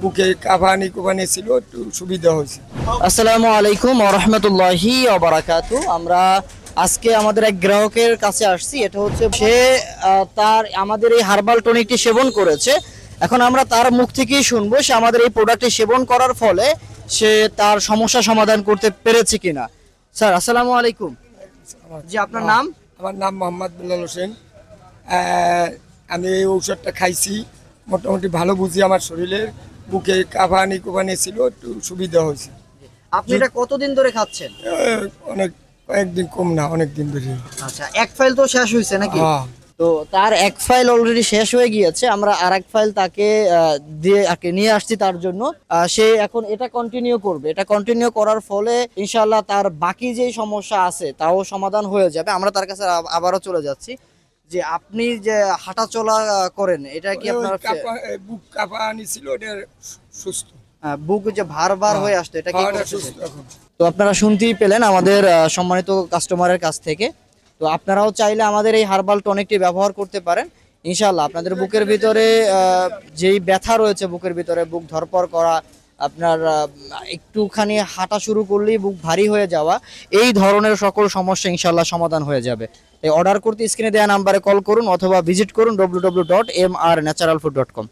বুকে কাঁপানি কোপানি ছিল, একটু সুবিধা হয়েছে। আসসালামু আলাইকুম ওয়া রাহমাতুল্লাহি ওয়া বারাকাতু। আমরা আজকে আমাদের এক গ্রাহকের কাছে আসছি। এটা হচ্ছে সে তার আমাদের এই হার্বাল টনিকটি সেবন করেছে। এখন আমরা তার মুখ থেকেই শুনবো সে আমাদের এই প্রোডাক্টটি সেবন করার ফলে সে তার সমস্যা সমাধান করতে পেরেছে কিনা। স্যার আসসালামু আলাইকুম। জি, আপনার নাম? আমার নাম মোহাম্মদ বেলাল হোসেন। আমি এই ঔষধটা খাইছি, মোটামুটি ভালো বুঝি। আমার শরীরের বুকে কাঁপানি কোপানি ছিল, একটু সুবিধা হয়েছে। আপনি এটা কতদিন ধরে খাচ্ছেন? অনেক কয়েকদিন, কম না, অনেক দিন ধরে। আচ্ছা, এক ফাইল তো শেষ হয়েছে নাকি? হ্যাঁ। তো তার এক ফাইল অলরেডি শেষ হয়ে গিয়েছে। আমরা আর এক ফাইল তাকে দিয়ে নিয়ে আসছি তার জন্য। সে এখন এটা কন্টিনিউ করবে। এটা কন্টিনিউ করার ফলে ইনশাআল্লাহ তার বাকি যে সমস্যা আছে তাও সমাধান হয়ে যাবে। আমরা তার কাছে আবারও চলে যাচ্ছি যে আপনি যে হাঁটা চলা করেন, এটা কি আপনার বুক কাঁপানি ছিল, এটা সুস্থ। বুক যে ভার ভার হয়ে আসতো, এটা কি এটা করতেছে? সুস্থ এখন। তো আপনারা শুনতেই পেলেন আমাদের সম্মানিত কাস্টমারের কাছ থেকে। তো আপনারাও চাইলে আমাদের এই হার্বাল টনিকটি ব্যবহার করতে পারেন। ইনশাআল্লাহ আপনাদের বুকের ভিতরে যেই ব্যথা রয়েছে, বুকের ভিতরে বুক ধরপড় করা, আপনার একটুখানি হাঁটা শুরু করলেই বুক ভারী হয়ে যাওয়া, এই ধরনের সকল সমস্যা ইনশাআল্লাহ সমাধান হয়ে যাবে। তাই অর্ডার করতে স্ক্রিনে দেওয়া নাম্বারে কল করুন অথবা ভিজিট করুন www.mrnaturalfood.com।